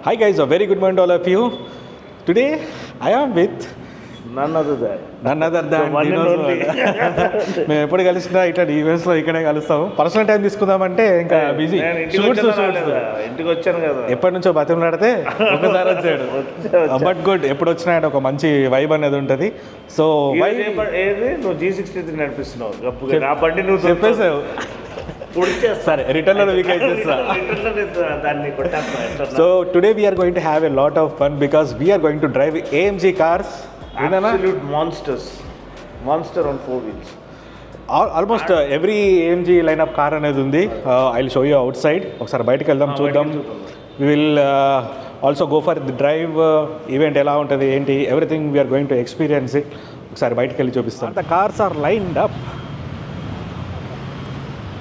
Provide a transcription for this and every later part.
Hi guys, a very good morning to all of you. Today I am with none other than one and only. మేము ఎప్పుడు కలిసినా ఇట్లా ఈవెంట్స్లో ఇక్కడే కలుస్తాము. పర్సనల్ టైం తీసుకుందామంటే ఇంకా బిజీ. ఇంటికి వచ్చాను కదా, ఎప్పటి నుంచో బతిమలాడితే ఒకసారి వచ్చాడు. బట్ గుడ్, ఎప్పుడు వచ్చినా ఒక మంచి వైబ్ అనేది ఉంటుంది. సో ఏది నువ్వు G63 నడిపిస్తున్నావు, నా బండి నువ్వు చెప్పేసావు. సరే, రిటర్న్లో వీక్ అయితే so today we're going to have a lot of fun because we're going to drive AMG cars. Monster on 4 wheels. Almost every AMG line up car అనేది ఉంది. I will show you outside. ఒకసారి బయటకు వెళ్దాం, చూద్దాం. We will also go for the drive. Event ఎలా ఉంటుంది ఏంటి, everything we're going to experience it. ఒకసారి బయటకు వెళ్ళి చూపిస్తాం. The cars are lined up.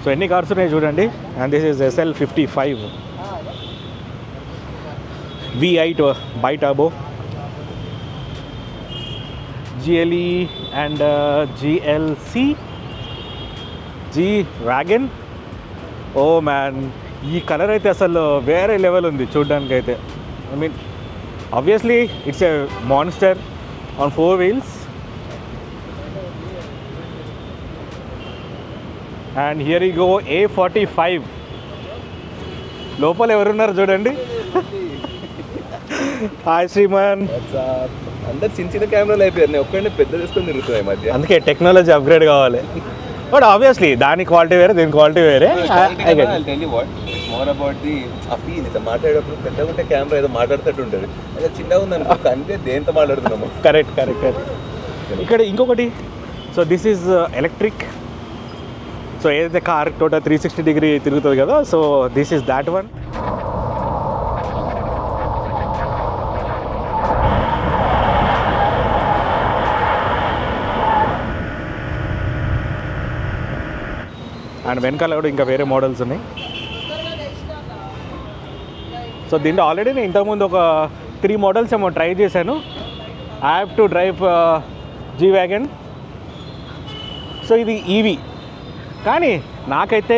So ఎన్ని కార్స్ ఉన్నాయి చూడండి. And this is SL55 V8 bi-turbo, GLE and GLC G-Wagon. Oh man, ఈ కలర్ అయితే అసలు వేరే లెవెల్ ఉంది చూడడానికి అయితే. I mean obviously it's a monster on 4 wheels. And here you go A45. లోపల ఎవరున్నారు చూడండి. హాయ్ శ్రీమాన్. అందరు చిన్న చిన్న కెమెరాలు అయిపోయారు, ఒక్కడే పెద్ద తీసుకొని తిరుగుతున్నాయి మధ్య. అందుకే టెక్నాలజీ అప్గ్రేడ్ కావాలి. బట్ ఆబ్వియస్లీ దాని క్వాలిటీ వేరే, దీని క్వాలిటీ వేరే. మోర్ అబౌట్ ది ఆ ఫీల్. మాట్లాడేటప్పుడు పెద్దగా ఉంటే కెమెరా ఏదో మాట్లాడుతూ ఉంటుంది, అదే చిన్నగా ఉందనుకో అంటే దేంతో మాట్లాడుతున్నాము. కరెక్ట్. ఇక్కడ ఇంకొకటి. So this is electric. So ఏదైతే కార్ టోటల్ 360 degree తిరుగుతుంది కదా, so this is that one. And వెనకాల కూడా ఇంకా వేరే మోడల్స్ ఉన్నాయి. సో దీంట్లో ఆల్రెడీ నేను ఇంతకుముందు ఒక 3 models ఏమో ట్రై చేశాను. I have to drive G-Wagon. So ఇది ఈవీ, కానీ నాకైతే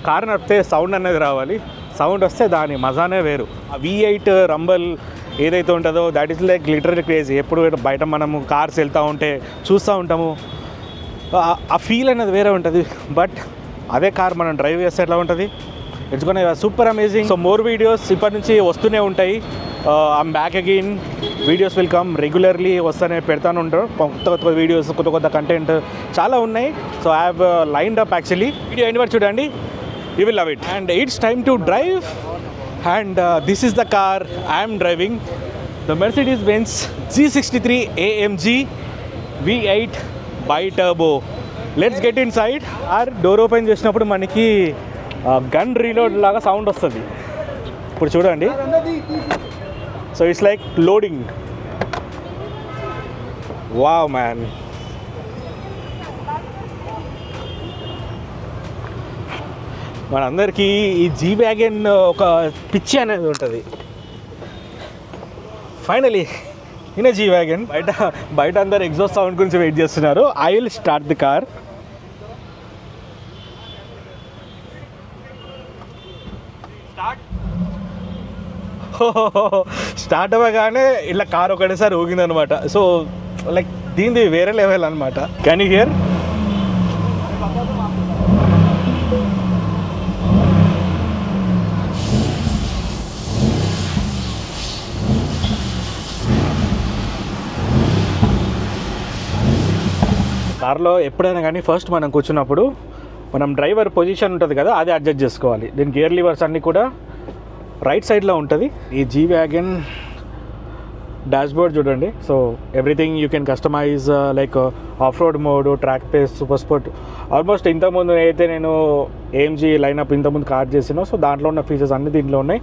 కారు నడిపితే సౌండ్ అనేది రావాలి. సౌండ్ వస్తే దాని మజానే వేరు. ఆ V8 రంబల్ ఏదైతే ఉంటుందో that is like literary crazy. ఎప్పుడు బయట మనము కార్స్ వెళ్తూ ఉంటే చూస్తూ ఉంటాము, ఆ ఫీల్ అనేది వేరే ఉంటుంది. బట్ అదే కార్ మనం డ్రైవ్ చేస్తే ఎట్లా ఉంటుంది, it's gonna super amazing. So more videos ఇప్పటి నుంచి వస్తూనే ఉంటాయి. I'm back again. Videos will come regularly, వస్తూనే పెడతాను ఉంటారు. కొత్త వీడియోస్, కొత్త కంటెంట్ చాలా ఉన్నాయి. So I have lined up actually. Video end వరకు చూడండి, you will love it. And it's time to drive. And this is the car I'm driving, the Mercedes-Benz G63 AMG V8 bi-turbo. Let's get in side. Door open చేసినప్పుడు మనకి gun reload లాగా sound వస్తుంది. ఇప్పుడు చూడండి. So it's like loading. Wow man. మనందరికీ ఈ G-Wagon ఒక పిచ్చి అనేది ఉంటుంది. Finally in a G-Wagon. బయట అందరు ఎగ్జాస్ట్ సౌండ్ గురించి వెయిట్ చేస్తున్నారు. I will start the car. Start అవ్వగానే ఇలా కార్ ఒకటేసారి ఊగిందనమాట. సో లైక్ దీనిది వేరే లెవెల్ అనమాట. Can you here? కార్లో ఎప్పుడైనా కానీ ఫస్ట్ మనం కూర్చున్నప్పుడు మనం డ్రైవర్ పొజిషన్ ఉంటుంది కదా, అది అడ్జస్ట్ చేసుకోవాలి. దీని గేర్ లివర్స్ అన్నీ కూడా రైట్ సైడ్లో ఉంటుంది. ఈ G-Wagon డాష్బోర్డ్ చూడండి. So everything you can customise, like off road mode, track pace, super sport. Almost ఇంతకుముందు అయితే నేను AMG లైనప్ ఇంతకుముందు కార్ చేసినా, సో దాంట్లో ఉన్న ఫీచర్స్ అన్నీ దీంట్లో ఉన్నాయి.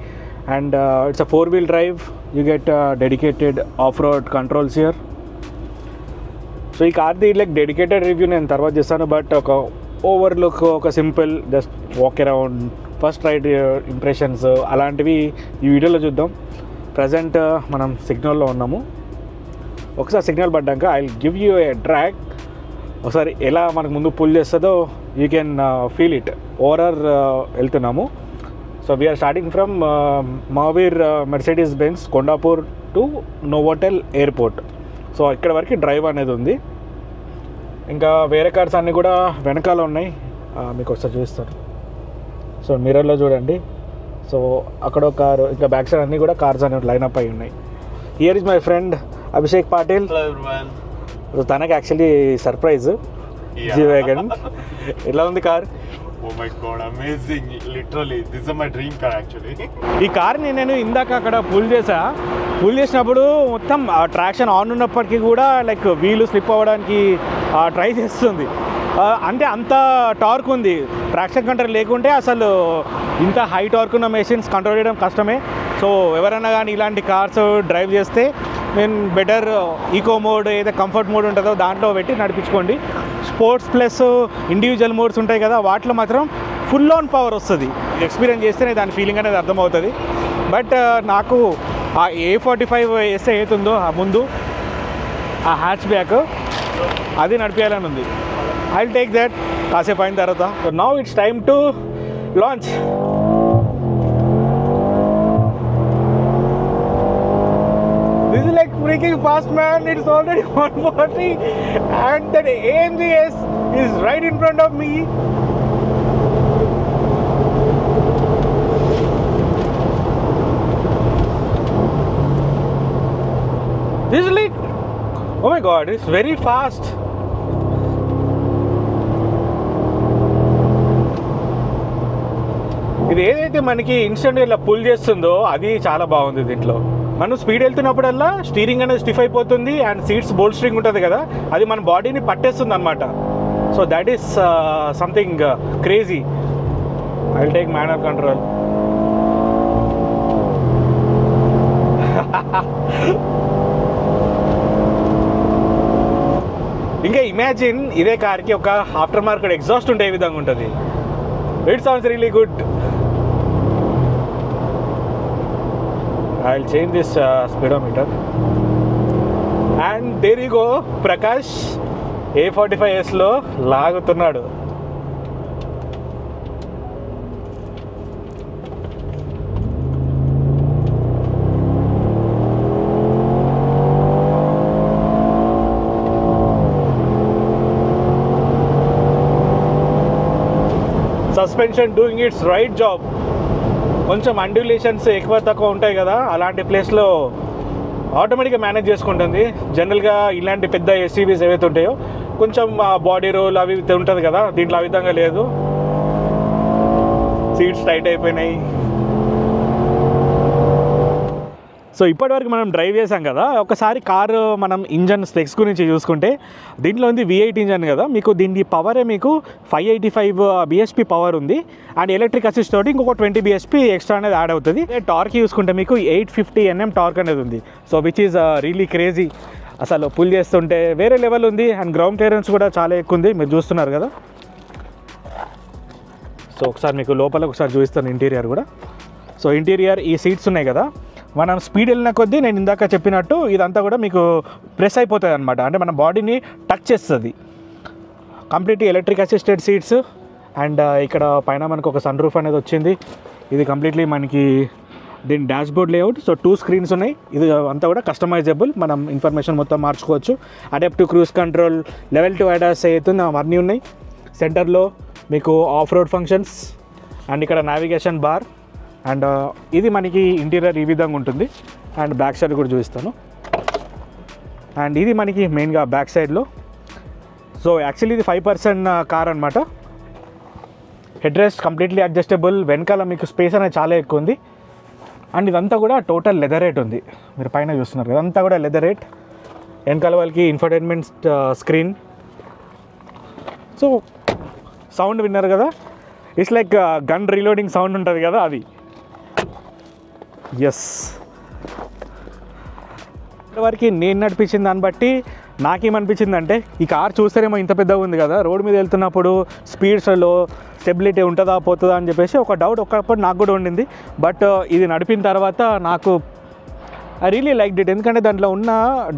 And it's a 4-wheel drive. You get dedicated off road controls here. So ఈ కార్ది లైక్ డెడికేటెడ్ రివ్యూ నేను తర్వాత చేస్తాను. బట్ ఒక ఓవర్లుక్, ఒక simple just walk around, first ride impressions అలాంటివి ఈ వీడియోలో చూద్దాం. ప్రజెంట్ మనం సిగ్నల్లో ఉన్నాము. ఒకసారి సిగ్నల్ పడ్డాక I will give you a drag. ఒకసారి ఎలా మనకు ముందు పుల్ చేస్తుందో you can feel it. Overall వెళ్తున్నాము. So we're starting from Mahavir Mercedes Benz Kondapur to Novotel airport. So ఇక్కడ వరకు డ్రైవ్ అనేది ఉంది. ఇంకా వేరే కార్స్ అన్నీ కూడా వెనకాల ఉన్నాయి, మీకు ఒకసారి చూపిస్తాను. సో మిర్రర్లో చూడండి. సో అక్కడ ఒక కారు, ఇంకా బ్యాక్ సైడ్ అన్నీ కూడా కార్స్ అనేవి లైనప్ అయి ఉన్నాయి. Here is my friend Abhishek Patil. So తనకి యాక్చువల్లీ సర్ప్రైజ్ జీ వ్యాగన్. ఎలా ఉంది car? Oh my god, amazing. Literally, this is my dream car actually. ఈ కార్ని నేను ఇందాక అక్కడ పుల్ చేసినప్పుడు మొత్తం ట్రాక్షన్ ఆన్ ఉన్నప్పటికీ కూడా లైక్ వీలు స్లిప్ అవ్వడానికి ట్రై చేస్తుంది. అంటే అంత టార్క్ ఉంది. ట్రాక్షన్ కంట్రోల్ లేకుంటే అసలు ఇంత హై టార్క్ ఉన్న మెషిన్స్ కంట్రోల్ చేయడం కష్టమే. సో ఎవరైనా కానీ ఇలాంటి కార్స్ డ్రైవ్ చేస్తే నేను బెటర్ ఈకో మోడ్, ఏదైతే కంఫర్ట్ మోడ్ ఉంటుందో దాంట్లో పెట్టి నడిపించుకోండి. స్పోర్ట్స్ ప్లస్ ఇండివిజువల్ మోడ్స్ ఉంటాయి కదా, వాటిలో మాత్రం ఫుల్ ఆన్ పవర్ వస్తుంది. ఎక్స్పీరియన్స్ చేస్తేనే దాని ఫీలింగ్ అనేది అర్థమవుతుంది. బట్ నాకు ఆ A45 ఎస్ అవుతుందో ఆ ముందు ఆ హ్యాచ్ బ్యాక్ అది నడిపేయాలని ఉంది. ఐ విల్ టేక్ దట్ కాసేపు అయిన తర్వాత. So now it's time to launch. This is like freaking fast, man. It's already 140 and that AMG S is right in front of me. This is like, oh my god, it's very fast. ఇది ఏదైతే మనకి ఇన్స్టెంట్గా ఇలా pull చేస్తుందో అది చాలా బాగుంది. దీంట్లో మనం స్పీడ్ వెళ్తున్నప్పుడల్లా స్టీరింగ్ అనేది స్టిఫ్ అయిపోతుంది అండ్ సీట్స్ బోల్స్టరింగ్ ఉంటుంది కదా, అది మన బాడీని పట్టేస్తుంది అనమాట. So that is something crazy. I will take manual control. ఇంకా ఇమాజిన్ ఇదే కార్కి ఒక ఆఫ్టర్ మార్కెట్ ఎగ్జాస్ట్ ఉంటే ఏ విధంగా ఉంటుంది. It sounds really good. I'll change this speedometer. And there you go, Prakash A45S లో లాగుతున్నాడు. Suspension doing it's right job. కొంచెం అండ్యులేషన్స్ ఎక్కువ తక్కువ ఉంటాయి కదా, అలాంటి ప్లేస్లో ఆటోమేటిక్గా మేనేజ్ చేసుకుంటుంది. జనరల్గా ఇలాంటి పెద్ద ఎస్యూవీస్ ఏవైతే ఉంటాయో కొంచెం బాడీ రోల్ అవి ఉంటుంది కదా, దీంట్లో ఆ విధంగా లేదు. సీట్స్ టైట్ అయిపోయినాయి. సో ఇప్పటివరకు మనం డ్రైవ్ చేసాం కదా, ఒకసారి కారు మనం ఇంజన్ స్పెక్స్ గురించి చూసుకుంటే దీంట్లో ఉంది V8 ఇంజన్ కదా, మీకు దీని పవరే మీకు 585 bhp పవర్ ఉంది. అండ్ ఎలక్ట్రిక్ అసిస్ట్ తోటి ఇంకొక 20 bhp ఎక్స్ట్రా అనేది యాడ్ అవుతుంది. టార్క్ చూసుకుంటే మీకు 850 Nm టార్క్ అనేది ఉంది. So which is really crazy. అసలు పుల్ చేస్తుంటే వేరే లెవెల్ ఉంది. అండ్ గ్రౌండ్ క్లియరెన్స్ కూడా చాలా ఎక్కువ ఉంది, మీరు చూస్తున్నారు కదా. సో ఒకసారి మీకు లోపల ఒకసారి చూపిస్తాను ఇంటీరియర్ కూడా. సో ఇంటీరియర్ ఈ సీట్స్ ఉన్నాయి కదా, మనం స్పీడ్ వెళ్ళిన కొద్దీ నేను ఇందాక చెప్పినట్టు ఇదంతా కూడా మీకు ప్రెస్ అయిపోతుంది అనమాట. అంటే మన బాడీని టచ్ చేస్తుంది. Completely electric assisted seats. And ఇక్కడ పైన మనకు ఒక సన్ రూఫ్ అనేది వచ్చింది. ఇది కంప్లీట్లీ మనకి దీని dash board layout. So 2 screens ఉన్నాయి. ఇది అంతా కూడా కస్టమైజబుల్, మనం ఇన్ఫర్మేషన్ మొత్తం మార్చుకోవచ్చు. Adaptive cruise control, level 2 ADAS అవుతుంది, అవన్నీ ఉన్నాయి. సెంటర్లో మీకు ఆఫ్ రోడ్ ఫంక్షన్స్ అండ్ ఇక్కడ నావిగేషన్ బార్. అండ్ ఇది మనకి ఇంటీరియర్ ఈ విధంగా ఉంటుంది. అండ్ బ్యాక్ సైడ్ కూడా చూపిస్తాను. అండ్ ఇది మనకి మెయిన్గా బ్యాక్ సైడ్లో. సో యాక్చువల్లీ ఇది 5% కార్ అనమాట. Head rest completely adjustable. వెనకాల మీకు స్పేస్ అనేది చాలా ఎక్కువ ఉంది. అండ్ ఇదంతా కూడా టోటల్ లెదర్ రేట్ ఉంది, మీరు పైన చూస్తున్నారు ఇదంతా కూడా లెదర్ రేట్. వెనకాల వాళ్ళకి ఇన్ఫర్టైన్మెంట్ స్క్రీన్. సో సౌండ్ విన్నారు కదా, it's like gun reloading sound ఉంటుంది కదా అది. ఎస్, ఇప్పటివరకు నేను నడిపించిన దాన్ని బట్టి నాకేమనిపించిందంటే ఈ కార్ చూస్తేనేమో ఇంత పెద్దగా ఉంది కదా, రోడ్ మీద వెళ్తున్నప్పుడు స్పీడ్స్లో స్టెబిలిటీ ఉంటుందా పోతుందా అని చెప్పేసి ఒక డౌట్ ఒకప్పుడు నాకు కూడా ఉండింది. బట్ ఇది నడిపిన తర్వాత నాకు ఐ రియలీ లైక్ ఇట్. ఎందుకంటే దాంట్లో ఉన్న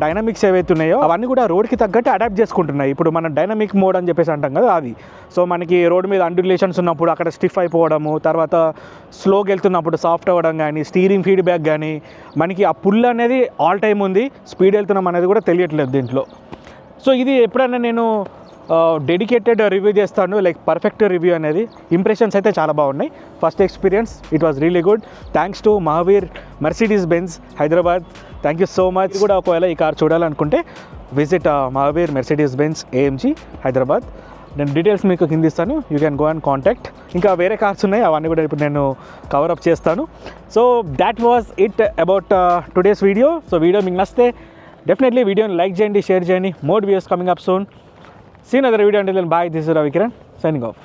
డైనమిక్స్ ఏవైతే ఉన్నాయో అవన్నీ కూడా రోడ్కి తగ్గట్టు అడాప్ట్ చేసుకుంటున్నాయి. ఇప్పుడు మనం డైనమిక్ మోడ్ అని చెప్పేసి అంటాం కదా అది. సో మనకి రోడ్ మీద అన్డ్యులేషన్స్ ఉన్నప్పుడు అక్కడ స్టిఫ్ అయిపోవడము, తర్వాత స్లోగా వెళ్తున్నప్పుడు సాఫ్ట్ అవ్వడం కానీ, స్టీరింగ్ ఫీడ్బ్యాక్ కానీ, మనకి ఆ పుల్ అనేది ఆల్ టైమ్ ఉంది, స్పీడ్ వెళ్తున్నాం అనేది కూడా తెలియట్లేదు దీంట్లో. సో ఇది ఎప్పుడైనా నేను డెడికేటెడ్ రివ్యూ చేస్తాను, లైక్ పర్ఫెక్ట్ రివ్యూ అనేది. ఇంప్రెషన్స్ అయితే చాలా బాగున్నాయి. First experience it was really good. Thanks to Mahavir Mercedes Benz Hyderabad. Thank you so much. కూడా ఒకవేళ ఈ కార్ చూడాలనుకుంటే visit Mahavir Mercedes Benz AMG Hyderabad. నేను డీటెయిల్స్ మీకు కింద ఇస్తాను, you can go and contact. ఇంకా వేరే కార్స్ ఉన్నాయి, అవన్నీ కూడా ఇప్పుడు నేను కవర్ అప్ చేస్తాను. So that was it about today's video. So video మీకు నచ్చితే డెఫినెట్లీ వీడియోని లైక్ చేయండి, షేర్ చేయండి. More videos coming up soon. See another video. Until then, bye. This is Ravi Kiran signing off.